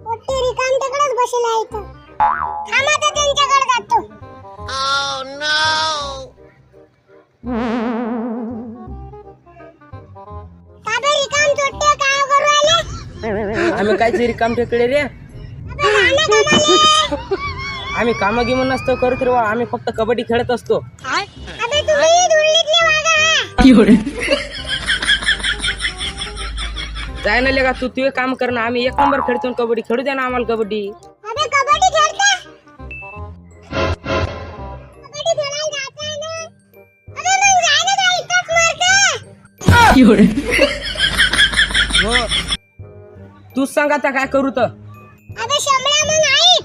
पोट्टे रिकामटेकडेच बसले आहे इथं. थांबा आता त्यांच्याकडे जातो. का बे रिकाम चोट्टे काय करू राहिले? आम्ही काहीच रिकाम टेकडे रे. अबे राहणं कमाले. आम्ही कामं गिमन नसतो करत रे. आम्ही फक्त कबड्डी खेळत असतो. अबे तुम्ही दुर्लीतले वागा. जाय ना लेगा तू तुझे काम कर ना. आम्ही 1 नंबर खेळतो कबड्डी. खेळू द्या ना आम्हाला कबड्डी. अबे कबड्डी खेळता? कबड्डी खेळायला जाताय ना? अबे मग जाय ना बाई, इथंच मारता. हो. तू सांग आता काय करू तर. अबे शंभळा मग ऐक.